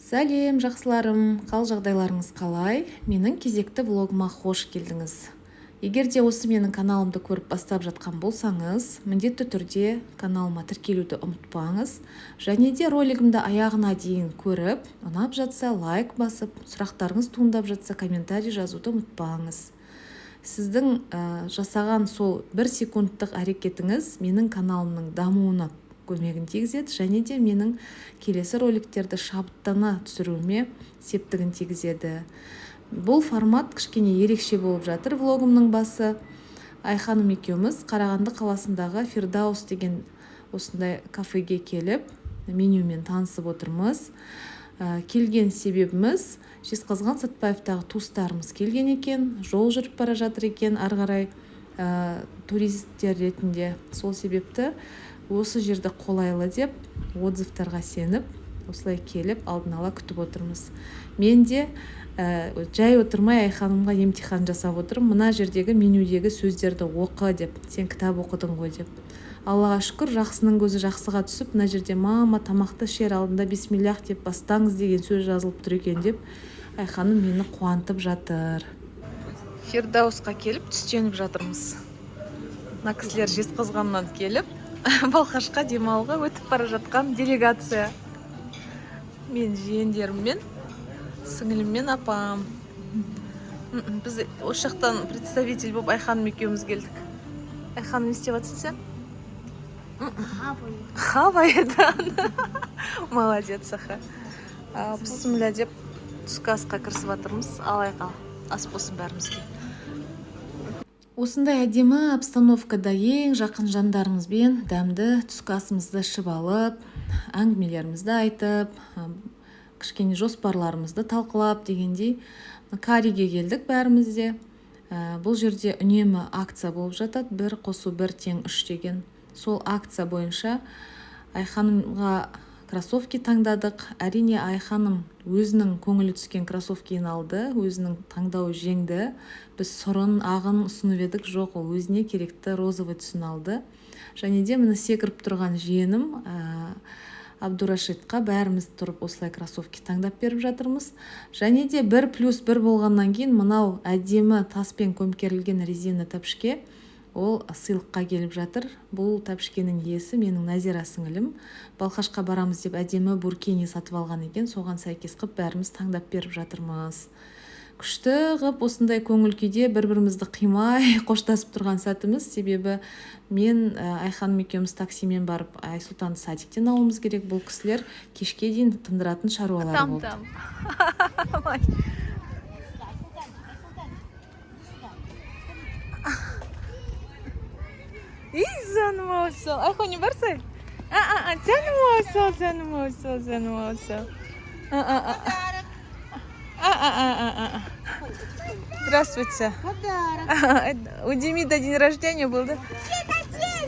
Сәлем, жақсыларым, қал жағдайларыңыз қалай? Менің кезекті влогыма қош келдіңіз. Егер де осы менің каналымды көріп бастап жатқан болсаңыз, міндетті түрде каналыма тіркелуді ұмытпаңыз. Және де ролигімді аяғына дейін көріп, ұнап жатса лайк басып, сұрақтарыңыз туындап жатса комментарий жазуды ұмытпаңыз. Сіздің жасаған сол 1 секундтық әрекетіңіз менің каналымның дамуына көмегін тигізеді, және де менің келесі роликтерді шабыттана түсіруіме септігін тигізеді. Бұл формат кішкене ерекше болып жатыр. Влогымның басы Айханым екеуміз Қарағанды қаласындағы Фирдаус деген осындай кафеге келіп, менюмен танысып отырмыз. Келген себебіміз Жезқазған Сәтпаевтағы туыстарымыз келген екен, жол жүріп бара жатыр екен, ары қарай туристер ретінде. Сол себепті осы жерді қолайлы деп отзывтарға сеніп, осылай келіп алдын ала күтіп отырмыз. Мен де жай отырмай Айханымға емтихан жасап отырмын. Мына жердегі менюдегі сөздерді оқы деп, сен кітап оқыдың ғой деп. Аллаға шүкір, жақсының көзі жақсыға түсіп, мына жерде мама тамақты ішер алдында бисмиллах деп бастаңыз деген сөз жазылып тұр екен деп, Айханым мені қуантып жатыр. Фирдаусқа келіп түстеніп жатырмыз. Мына кісілер Жезқазғаннан келіп, Балқашқа демалуға өтіп бара жатқан делегация. Мен жиендеріммен, сіңіліммен апам. Біз осы жақтан представитель болып Айханым екеуміз келдік. Айханым, не істеп жатсың сен? Хавайдан. Молодец, Аха. Бісміллә деп түскі асқа кірісіп жатырмыз. Алайқа ас болсын бәрімізге. Осындай әдемі обстановкада ең жақын жандарымызбен дәмді түскі асымызды ішіп алып, әңгімелерімізді айтып, кішкене жоспарларымызды талқылап дегендей кариге келдік бәрімізде. Бұл жерде үнемі акция болып жатады, 1 қосу 1 тең 3 деген. Сол акция бойынша Айханымға кроссовки таңдадық. Әрине Айханым өзінің көңілі түскен кроссовкиін алды, өзінің таңдауы жеңді. Біз сұрын, ағын ұсынып едік, жоқ, ол өзіне керекті розовый түсін алды. Және де мені секіріп тұрған жиенім Абдурашидқа бәріміз тұрып осылай кроссовки таңдап беріп жатырмыз. Және де 1+1 болғаннан кейін мынау әдемі таспен көмкерілген резина тәпішке ол сыйлыққа келіп жатыр. Бұл тәпішкенің иесі менің Назира сіңілім. Балқашқа барамыз деп әдемі буркини сатып алған екен, соған сәйкес қып бәріміз таңдап беріп жатырмыз. Күшті қып осындай көңіл күйде бір-бірімізді қимай қоштасып тұрған сәтіміз, себебі мен Айханым екеуміз таксимен барып Айсұлтанды садиктен алуымыз керек. Бұл кісілер кешке дейін тындыратын шаруалар болды. Canım olsun. Ayxo ne varsa? Canım olsun, canım olsun, canım olsun. Здравствуйте. Подарок. У Демида день рождения был, да?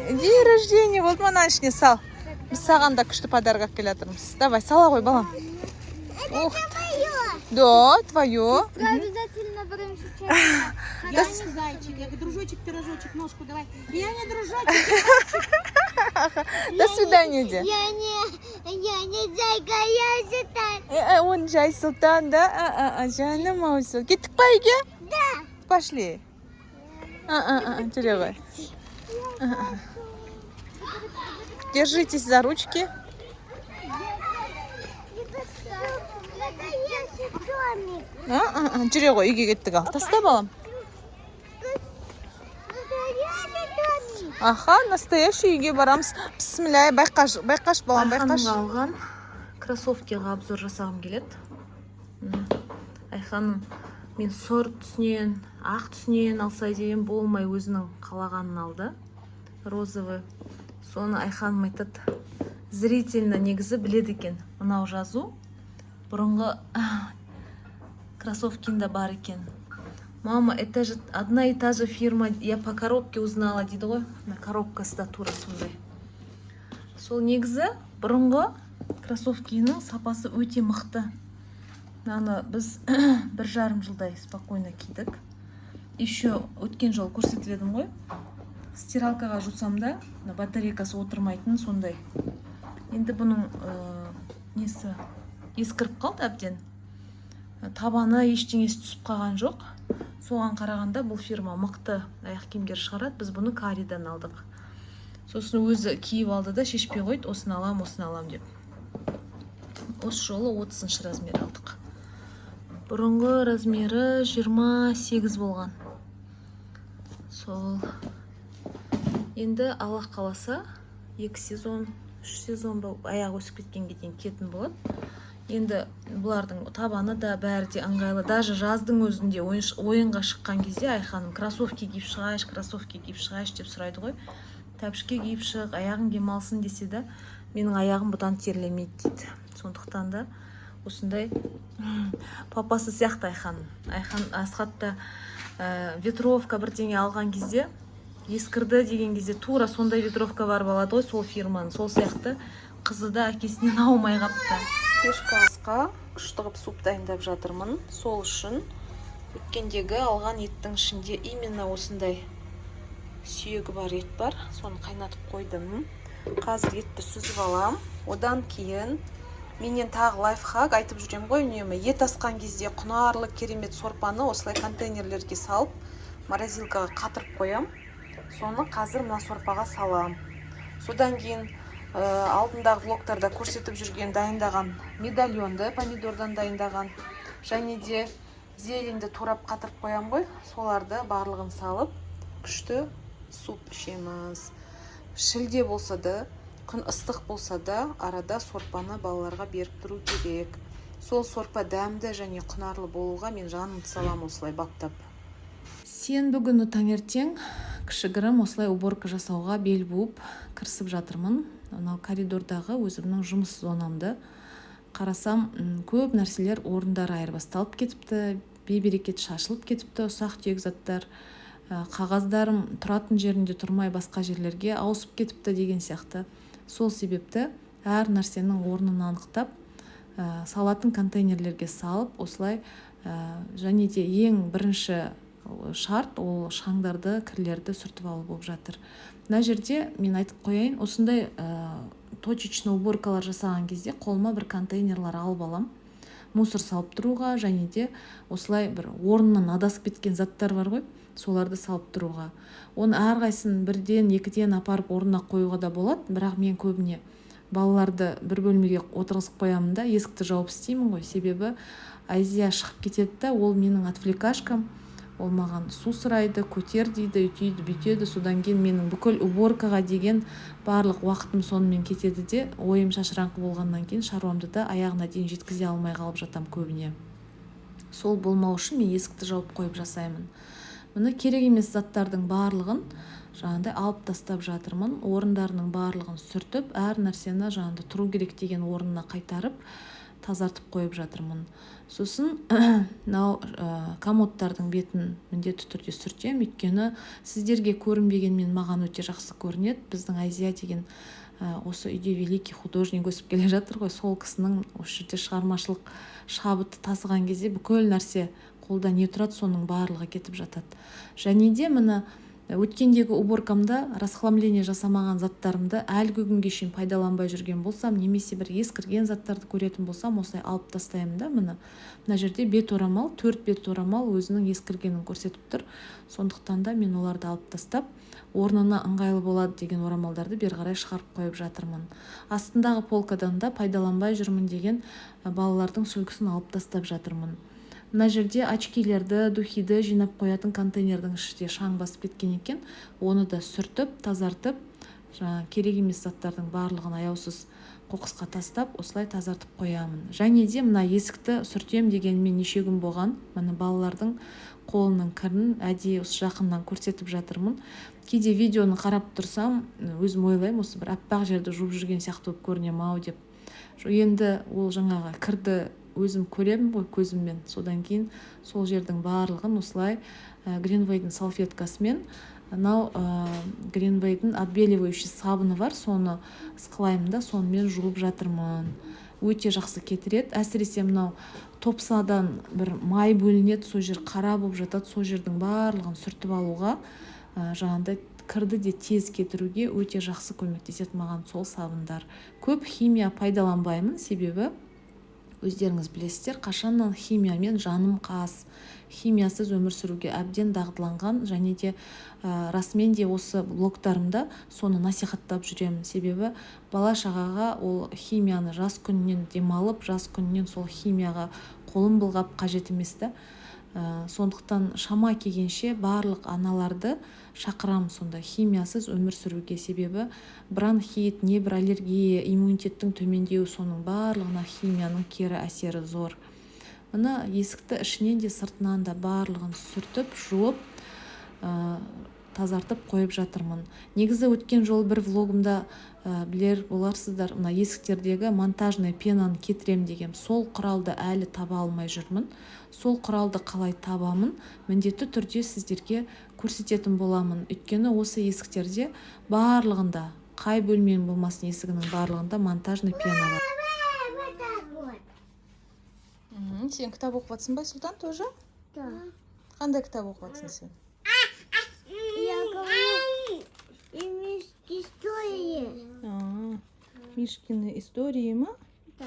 День рождения болды, мана ішіне сал. Біз саған да күшті подарок алып келе жатырмыз. Давай, сала ғой, балам. Это твое. Да, твое. Обязательно будем сейчас. Я не зайчик. Я говорю, дружочек, пирожочек, ножку давай. Я не дружочек, пирожочек. До свидания, де. Я не зайка, я Султан. Он Жай Султан, да? Жаным olsun. Gittik mi Ege? Да. Пошли. Жүрегай. Держитесь за ручки. Жүре ғой, үйге кеттік ал. Таста балам. Аха, настоящий үйге барамыз. Бісмілләй, байқаш балам, байқаш. Айханымға алған кроссовкиға обзор жасағым келеді. Айханым мен сор түсінен, ақ түсінен алса дейін болмай өзінің қалағанын алды. Розовый. Соны Айханым айтады, зрительно негізі біледі екен. Мынау жазу бұрынғы кроссовкинда бар екен. Мама, это же одна и та же фирма, я по коробке узнала дейді ғой. Коробкасы да тура сондай. Сол негізі бұрынғы кроссовкинің сапасы өте мықты. Наны біз 1,5 жылдай спокойно кидік. Еще өткен жол көрсетіледім ғой. Стиралкаға жусам да, батарейкасы отырмайтын сондай. Енді бұның несі ескіріп қалды әбден. Табаны ештеңесі түсіп қалған жоқ. Соған қарағанда бұл фирма мықты аяқ киімдер шығарады. Біз бұны Каридан алдық. Сосын өзі киіп алды да шешпей қойды, осыны алам деп. Осы жолы 30-шы размер алдық. Бұрынғы размері 28 болған. Сол. Енді Аллах қаласа 2 сезон, 3 сезон аяқ өсіп кеткенге дейін кетін болады. Енді бұлардың табаны да бәрі де ыңғайлы. Даже жаздың өзінде ойынға шыққан кезде Айханым кроссовки киіп шығайш деп сұрайды ғой. Тәпішке киіп шық, аяғың демалсын десе де, менің аяғым бұдан терлемейді дейді. Сондықтан да осындай папасы сияқты Айхан Асхатта ветровка бірдеңе алған кезде, ескірді деген кезде тура сондай ветровка бар болады ғой, сол фирманың. Сол сияқты қызы да әкесінен аумай қапты. Кешкі асқа күштігіп суп дайындап жатырмын. Сол үшін өткендегі алған еттің ішінде именно осындай сүйегі бар ет бар. Соны қайнатып қойдым. Қазір етті сүзіп алам. Одан кейін менен тағы лайфхак айтып жүрем ғой үнемі. Ет асқан кезде құнарлы керемет сорпаны осылай контейнерлерге салып, морозилкаға қатырып қоям. Соны қазір мына сорпаға салам. Содан кейін алдындағы влогтарда көрсетіп жүрген дайындаған медальонды помидордан дайындаған және де зеленді турап қатырып қоям ғой. Соларды барлығын салып күшті суп ішеміз. Шілде болса да, күн ыстық болса да, арада сорпаны балаларға беріп тұру керек. Сол сорпа дәмді және құнарлы болуға мен жанымды салам осылай баптап. Сенбі күні таңертең кішігірім осылай уборка жасауға бел буып кірісіп жатырмын. Анау коридордағы өзімнің жұмыс зонамды қарасам, көп нәрселер орындары айырбасталып кетіпті, бейберекет шашылып кетіпті, ұсақ-түйек заттар, қағаздарым тұратын жерінде тұрмай басқа жерлерге ауысып кетіпті деген сияқты. Сол себепті әр нәрсенің орнын анықтап, салатын контейнерлерге салып, осылай және де ең бірінші шарт ол шаңдарды, кірлерді сүртіп алу болып жатыр. Мына жерде мен айтып қояйын, осындай точечный уборкалар жасаған кезде қолыма бір контейнерлар алып алам. Мусор салып тұруға және де осылай бір орнынан адасып кеткен заттар бар ғой, соларды салып тұруға. Оны әрқайсысын бірден, екіден апарып орнына қоюға да болады, бірақ мен көбіне балаларды бір бөлмеге отырғызып қоямын да, есікті жауып істеймін ғой. Себебі Айзия шығып кетеді да, ол менің отвлекашкам. Ол маған су сұрайды, көтер дейді, үйтейді, бүйтеді. Содан кейін менің бүкіл уборкаға деген барлық уақытым сонымен кетеді де, ойым шашыраңқы болғаннан кейін шаруамды да аяғына дейін жеткізе алмай қалып жатам көбіне. Сол болмау үшін мен есікті жауып қойып жасаймын. Мұны керек емес заттардың барлығын жаңағыдай алып тастап жатырмын. Орындарының барлығын сүртіп, әр нәрсені жаңағыдай тұру керек деген орнына қайтарып, тазартып қойып жатырмын. Сосын мынау комодтардың бетін міндетті түрде сүртем, өйткені сіздерге көрінбегенмен маған өте жақсы көрінеді. Біздің Айзия деген осы үйде великий художник өсіп келе жатыр ғой. Сол кісінің осы жерде шығармашылық шабыты тасыған кезде бүкіл нәрсе қолда не тұрады, соның барлығы кетіп жатады. Және де міне өткендегі уборкамда расхламление жасамаған заттарымды әлгі күнге шейін пайдаланбай жүрген болсам, немесе бір ескірген заттарды көретін болсам, осылай алып тастаймын да. Мына жерде бет орамал, 4 бет орамал өзінің ескіргенін көрсетіп тұр. Сондықтан да мен оларды алып тастап, орнына ыңғайлы болады деген орамалдарды бері қарай шығарып қойып жатырмын. Астындағы полкадан да пайдаланбай жүрмін деген балалардың сүлгісін алып тастап жатырмын. Мына жерде очкилерді, духиді жинап қоятын контейнердің ішінде шаң басып кеткен екен. Оны да сүртіп, тазартып, керек емес заттардың барлығын аяусыз қоқысқа тастап, осылай тазартып қоямын. Және де мына есікті сүртем дегенмен неше күн болған. Міне балалардың қолының кірін әдейі осы жақыннан көрсетіп жатырмын. Кейде видеоны қарап тұрсам, өзім ойлаймын, осы бір аппақ жерді жуып жүрген сияқты болып көрінем ау деп. Енді ол жаңағы кірді өзім көремін ғой көзіммен. Содан кейін сол жердің барлығын осылай Greenway'дің салфеткасымен, мынау Greenway'дің отбеливающий сабыны бар, соны ысқылаймын да сонымен жуып жатырмын. Өте жақсы кетіреді. Әсіресе мынау топсадан бір май бөлінеді, сол жер қара болып жатады, сол жердің барлығын сүртіп алуға, жаңағыдай кірді де тез кетіруге өте жақсы көмектеседі маған сол сабындар. Көп химия пайдаланбаймын, себебі өздеріңіз білесіздер, қашаннан химиямен жаным қас, химиясыз өмір сүруге әбден дағдыланған, және де расымен де осы блогтарымда соны насихаттап жүремін. Себебі бала шағаға ол химияны жас күннен демалып, жас күннен сол химияға қолын былғап қажет емес та. Сондықтан шама келгенше барлық аналарды шақырам сонда химиясыз өмір сүруге. Себебі бронхит, небір аллергия, иммунитеттің төмендеуі, соның барлығына химияның кері әсері зор. Мына есікті ішінен де сыртынан да барлығын сүртіп, жуып, тазартып қойып жатырмын. Негізі өткен жол бір влогымда білер боларсыздар, мына есіктердегі монтажный пенаны кетірем деген, сол құралды әлі таба алмай жүрмін. Сол құралды қалай табамын, міндетті түрде сіздерге көрсететін боламын. Өйткені осы есіктерде барлығында, қай бөлменің болмасын есігінің барлығында монтажный пена бар. Сен кітап оқып жатсың ба, Сұлтан, тоже? Да. Қандай кітап оқып жатсың сен? Я говорю, и мишки истории. Мишкины истории ма? Да.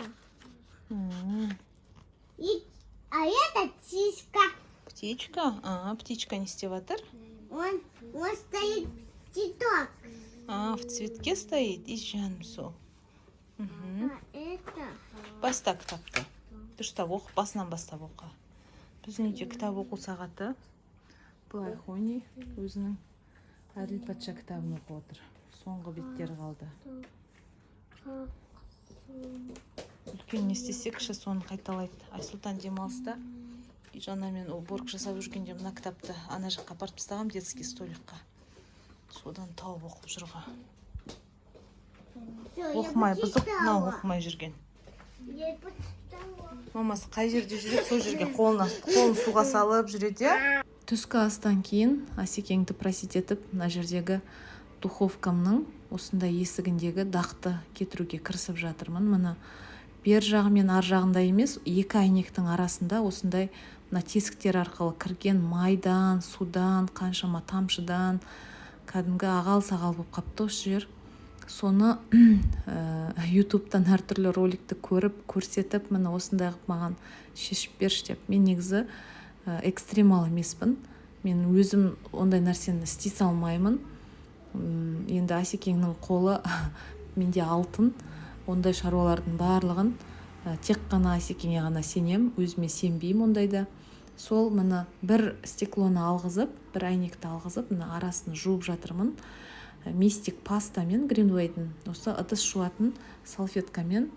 А это птичка. Птичка? Птичка не істеп жатыр? Он стоит цветок. В цветке стоит, и жаным сол. А это... Баста кітапты. Дұрыстап оқып, басынан бастап оқы. Біздің үйде кітап оқу сағаты. Былай Хони өзінің Әділ патша кітабын оқып отыр. Соңғы беттері қалды. Үлкен не істесе, кіші соны қайталайды. Айсұлтан демалыста жаңа мен уборка жасап жүргенде мына кітапты ана жаққа апарып тастағам, детский столикқа. Содан тауып оқып жүрға. Оқымай, бұзық мынау оқымай жүрген. Мамасы қай жерде жүреді, сол жерге қолын суға салып жүреді. Түскі астан кейін Асекеңді просить етіп, мына жердегі духовкамның осындай есігіндегі дақты кетіруге кірісіп жатырмын. Мына бер жағы мен ар жағында емес, екі әйнектің арасында осындай мына тесіктер арқылы кірген майдан, судан, қаншама тамшыдан кәдімгі ағал-сағал болып қапты осы жер. Соны ютубтан әртүрлі роликті көріп, көрсетіп, міне осындай қып маған шешіп берші деп. Мен негізі экстремал емеспін. Мен өзім ондай нәрсені істей салмаймын. Енді Асекеңнің қолы менде алтын. Ондай шаруалардың барлығын тек қана Асекеңе ғана сенем, өзіме сенбеймін ондайда. Сол міне бір стеклоны алғызып, бір әйнекті алғызып, міне арасын жуып жатырмын. Мистик пастамен Greenway'дің осы ыдыс жуатын салфеткамен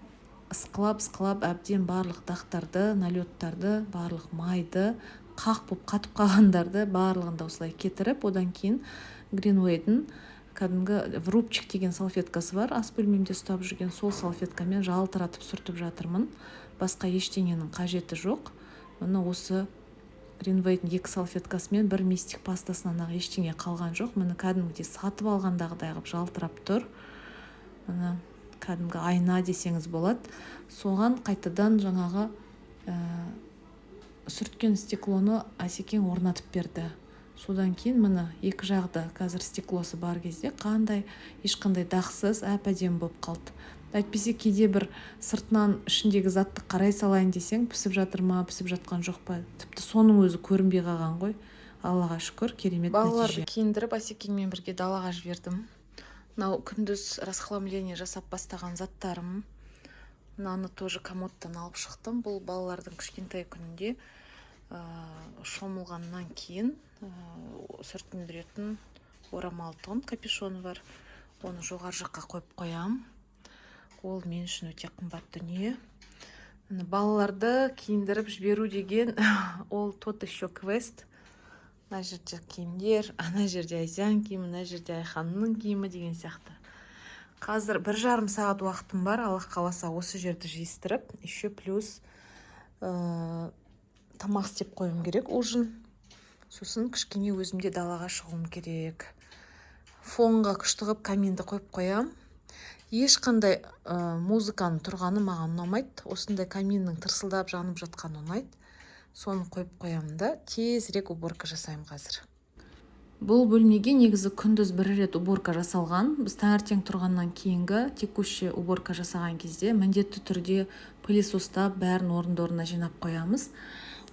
ысқылап әбден барлық дақтарды, налеттарды, барлық майды, қақ болып қатып қалғандарды барлығында осылай кетіріп, одан кейін Greenway'дің кәдімгі врубчик деген салфеткасы бар, ас бөлмемде ұстап жүрген, сол салфеткамен жалтыратып сүртіп жатырмын. Басқа ештеңенің қажеті жоқ. Міне осы Greenway'дің екі салфеткасымен бір мистик пастасынан ештеңе қалған жоқ. Міне кәдімгідей сатып алғандағыдай қылып жалтырап тұр. Міне кәдімгі айна десеңіз болады. Соған қайтадан жаңағы сүрткен стеклоны Асекең орнатып берді. Содан кейін міне екі жағда қазір стеклосы бар кезде ешқандай дақсыз әп-әдемі болып қалды. Әйтпесе кейде бір сыртынан ішіндегі затты қарай салайын десең, пісіп жатыр ма, пісіп жатқан жоқ па, тіпті соның өзі көрінбей қалған ғой. Аллаға шүкір, керемет нәтиже. Балаларды киіндіріп Асекеңмен бірге далаға жібердім. Мынау күндіз расхламление жасап бастаған заттарым. Мынаны тоже комодтан алып шықтым. Бұл балалардың кішкентай күнінде шомылғаннан кейін сүртіндіретін орамал тон, капюшоны бар. Оны жоғары жаққа қойып қоям. Ол мен үшін өте қымбат дүние. Балаларды киіндіріп жіберу деген ол тот еще квест. Мына жерде киімдер, ана жерде Айзян киімі, мына жерде Айханның киімі деген сияқты. Қазір 1,5 сағат уақытым бар. Аллах қаласа осы жерді жиыстырып, еще плюс тамақ істеп қойым керек, ужин. Сосын кішкене өзімде далаға шығуым керек. Фонға күшті қып каминді қойып қоям. Ешқандай музыканың тұрғаны маған ұнамайды. Осындай каминнің тырсылдап жанып жатқаны ұнайды. Соны қойып қоямын да тезірек уборка жасаймын қазір. Бұл бөлмеге негізі күндіз бір рет уборка жасалған. Біз таңертең тұрғаннан кейінгі текущий уборка жасаған кезде міндетті түрде пылесостап бәрін орындарына жинап қоямыз.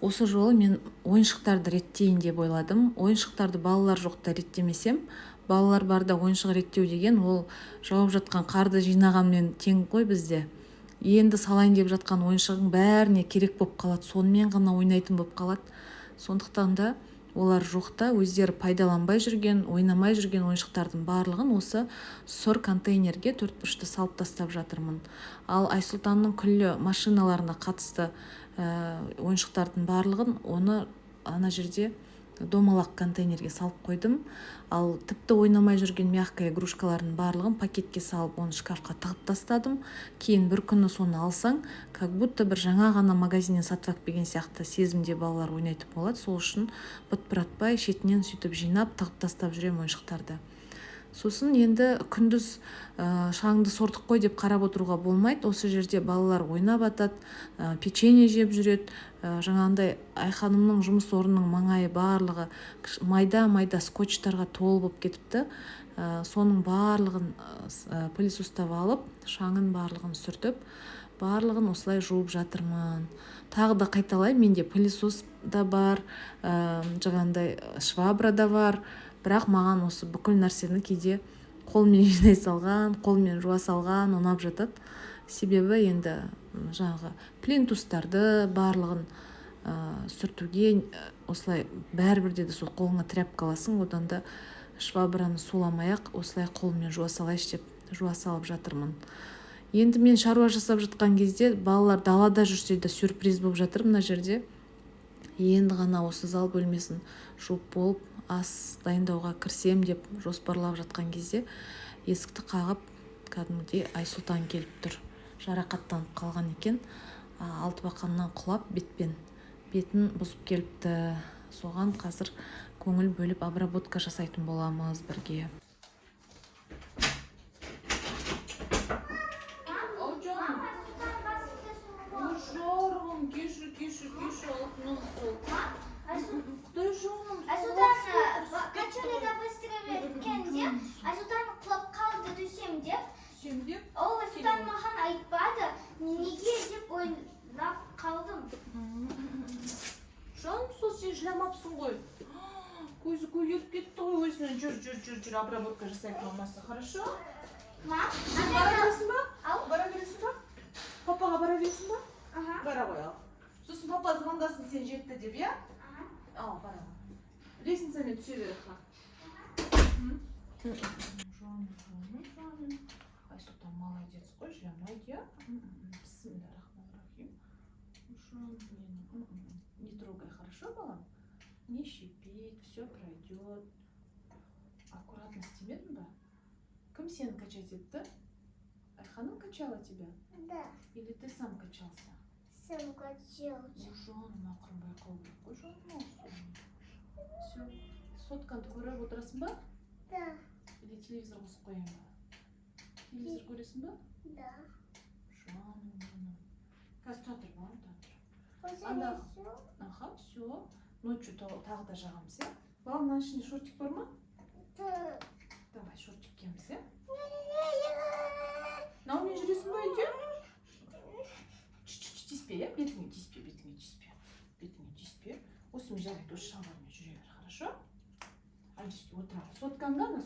Осы жолы мен ойыншықтарды реттейін деп ойладым. Ойыншықтарды балалар жоқта реттемесем, балалар барда ойыншық реттеу деген ол жауып жатқан қарды жинағанмен тең ғой бізде. Енді салайын деп жатқан ойыншығың бәріне керек болып қалады, сонымен ғана ойнайтын болып қалады. Сондықтан да олар жоқта өздері пайдаланбай жүрген, ойнамай жүрген ойыншықтардың барлығын осы сұр контейнерге 4-бұрышты салып тастап жатырмын. Ал Айсұлтанның күллі машиналарына қатысты ойыншықтардың барлығын оны ана жерде домалақ контейнерге салып қойдым. Ал тіпті ойнамай жүрген мягкая игрушкалардың барлығын пакетке салып, оны шкафқа тығып тастадым. Кейін бір күні соны алсаң, как будто бір жаңа ғана магазиннен сатып алып келген сияқты сезімде балалар ойнайтын болады. Сол үшін бытпыратпай шетінен сөйтіп жинап, тығып тастап жүремін ойыншықтарды. Сосын енді күндіз шаңды сордық қой деп қарап отыруға болмайды. Осы жерде балалар ойнап атады, печенье жеп жүреді. Жаңағындай Айханымның жұмыс орнының маңайы барлығы майда скотчтарға толы болып кетіпті. Соның барлығын пылесостап алып, шаңын барлығын сүртіп, барлығын осылай жуып жатырмын. Тағы да қайталаймын, менде пылесос да бар, жаңағындай швабра да бар. Бірақ маған осы бүкіл нәрсені кейде қолмен жинай салған, қолмен жуа салған ұнап жатады. Себебі енді жаңағы плинтустарды барлығын сүртуге осылай бәрібір де сол қолыңа тряпка аласың, одан да швабраны суламай-ақ осылай қолмен жуа салайыншы деп жуа салып жатырмын. Енді мен шаруа жасап жатқан кезде балалар далада жүрсе де сюрприз болып жатыр мына жерде. Енді ғана осы зал бөлмесін жуып болып, ас дайындауға кірсем деп жоспарлап жатқан кезде есікті қағып, кәдімгідей Айсұлтан келіп тұр. Жарақаттанып қалған екен, алтыбақаннан құлап бетін бұзып келіпті. Соған қазір көңіл бөліп обработка жасайтын боламыз бірге. Ол Айсұлтан маған айтпады, неге деп ойлап қалдым. Жаным, сол сен жыламапсың ғой. Көзі көгеріп кетті ғой өзінен. Жүр, обработка жасайтын болмаса, хорошо? Сен бара бересің ба? Бара бересің ба? Папаға бара бересің ба? Бара ғой ал. Сосын папа звондасын сен жетті деп, я? Ал, бара. Лестницамен түсе беріп қа. Жаным. Айсұлтан молодец қой, жыламайды, я? Бисмиллахиррахманиррахим. Не трогай, хорошо, балам? Не щипит, все пройдет. Аккуратно істемедің ба? Кім сені качать етті? Айханым качала тебя? Да. Или ты сам качался? Сам качался. Жаным, ақырынбай қалу керек қой, жаным. Все. Сотканды көріп отырасың ба? Да. Или телевизор қосып қояйын ба? Телевизор көресің ба? Да. Жаным. Қазір тұра тұр, балам, тұра тұр. Анда. Аха, все. Ночью тағы да жағамыз, я? Балам, мына ішінде шортик бар ма? Давай, шортик киеміз, я? Мынаумен жүресің ба үйде? Тиіспе, я? Бетіңе тиіспе. Осымен жарайды, осы шалбармен жүре бер, хорошо? Ана жерге отыра ғой.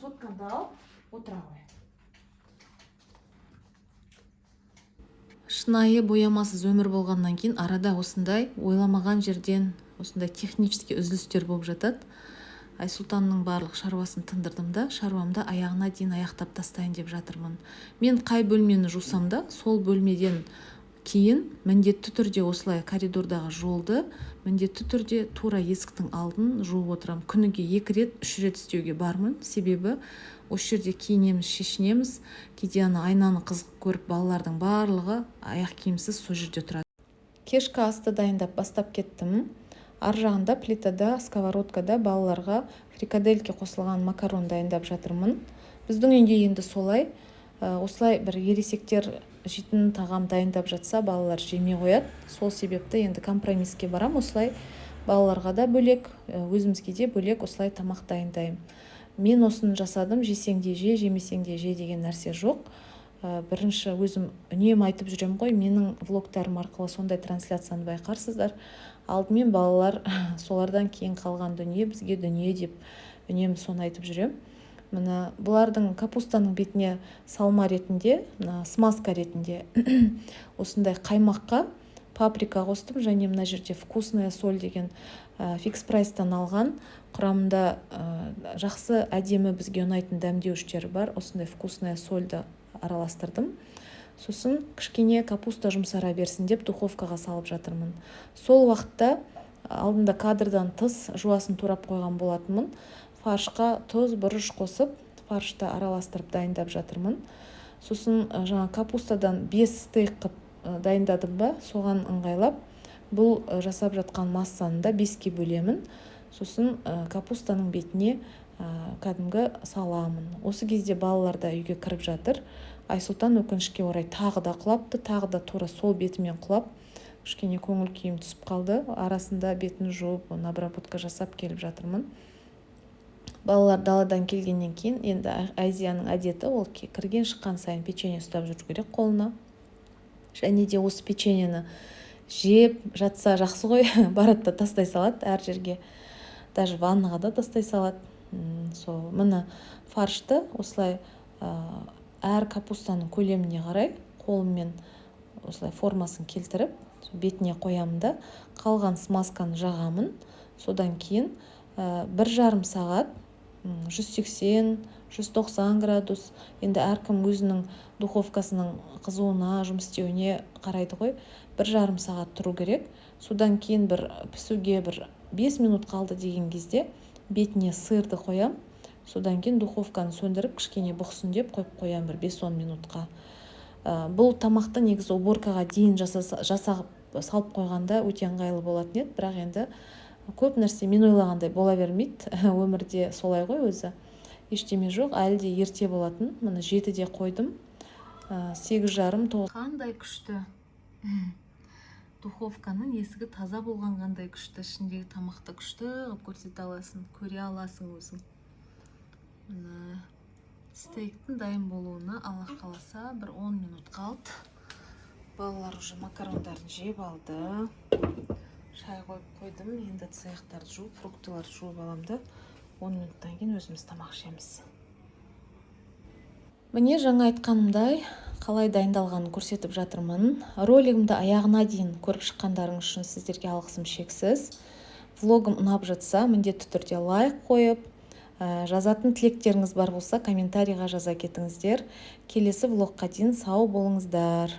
Сотканды ал, отыра ғой. Шынайы боямасыз өмір болғаннан кейін арада осындай ойламаған жерден осындай технический үзілістер болып жатады. Айсұлтанның барлық шаруасын тындырдым да, шаруамды аяғына дейін аяқтап тастайын деп жатырмын. Мен қай бөлмені жусам да, сол бөлмеден кейін міндетті түрде осылай коридордағы жолды, міндетті түрде тура есіктің алдын жуып отырамын. Күніге 2 рет, 3 рет істеуге бармын. Себебі осы жерде киінеміз, шешінеміз. Кейде айнаны қызық көріп балалардың барлығы аяқ киімсіз сол жерде тұрады. Кешкі асты дайындап бастап кеттім. Ар жағында плитада, сковородкада балаларға фрикадельке қосылған макарон дайындап жатырмын. Біздің үйде енді солай, осылай бір ересектер жейтін тағам дайындап жатса, балалар жемей қояды. Сол себепті енді компромиске барам, осылай балаларға да бөлек, өзімізге де бөлек осылай тамақ дайындаймын. Мен осыны жасадым, жесең де же, жемесең де же деген нәрсе жоқ. Бірінші өзім үнемі айтып жүрем ғой, менің влогтарым арқылы сондай трансляцияны байқарсыздар. Алдымен балалар, солардан кейін қалған дүние бізге дүние деп үнемі соны айтып жүрем. Мына бұлардың капустаның бетіне салма ретінде, смазка ретінде осындай қаймаққа паприка қостым, және мына жерде вкусная соль деген фикс прайстан алған, құрамында жақсы әдемі бізге ұнайтын дәмдеуіштері бар. Осындай вкусная сольді араластырдым. Сосын кішкене капуста жұмсара берсін деп духовкаға салып жатырмын. Сол уақытта алдында кадрдан тыс жуасын турап қойған болатынмын. Фаршқа тұз, бұрыш қосып, фаршты араластырып дайындап жатырмын. Сосын жаңа капустадан 5 стейк қып дайындадым ба, соған ыңғайлап бұл жасап жатқан массаны да 5-ке бөлемін. Сосын капустаның бетіне кәдімгі саламын. Осы кезде балалар да үйге кіріп жатыр. Айсұлтан өкінішке орай тағы да құлапты, тағы да тура сол бетімен құлап, кішкене көңіл күйім түсіп қалды. Арасында бетін жуып, обработка жасап келіп жатырмын. Балалар даладан келгеннен кейін, енді Азияның әдеті ол кірген шыққан сайын печенье ұстап жүру керек қолына. Және де осы печеньені жеп жатса жақсы ғой, барады да тастай салады әр жерге, даже ваннаға да тастай салады. Сол міне фаршты осылай әр капустаның көлеміне қарай қолыммен осылай формасын келтіріп бетіне қоямын да, қалған смазканы жағамын. Содан кейін 1,5 сағат 180-190 градус, енді әркім өзінің духовкасының қызуына, жұмыс істеуіне қарайды ғой, 1,5 сағат тұру керек. Содан кейін пісуге 5 минут қалды деген кезде бетіне сырды қоям. Содан кейін духовканы сөндіріп, кішкене бұқсын деп қойып қоям 5-10 минутқа. Бұл тамақты негізі уборкаға дейін жасап салып қойғанда өте ыңғайлы болатын еді, бірақ енді көп нәрсе мен ойлағандай бола бермейді. Өмірде солай ғой өзі. Ештеме жоқ, әлі де ерте болатын. Міне 7-де қойдым. 8:30-9. Қандай күшті. Духовканың есігі таза болған қандай күшті. Ішіндегі тамақты күшті қылып көрсете аласың, көре аласың өзің. Міне стейктің дайын болуына Аллах қаласа 10 минут қалды. Балалар уже макарондарын жеп алды. Шай қойып қойдым, енді цехтарды жуып, фруктыларды жуып аламды. 10 минуттан кейін өзіміз тамақ ішеміз. Міне жаңа айтқанымдай, қалай дайындалғанын көрсетіп жатырмын. Ролигімді аяғына дейін көріп шыққандарың үшін сіздерге алғысым шексіз. Влогым ұнап жатса, міндетті түрде лайк қойып, жазатын тілектеріңіз бар болса, комментарийға жаза кетіңіздер. Келесі влогқа дейін сау болыңыздар.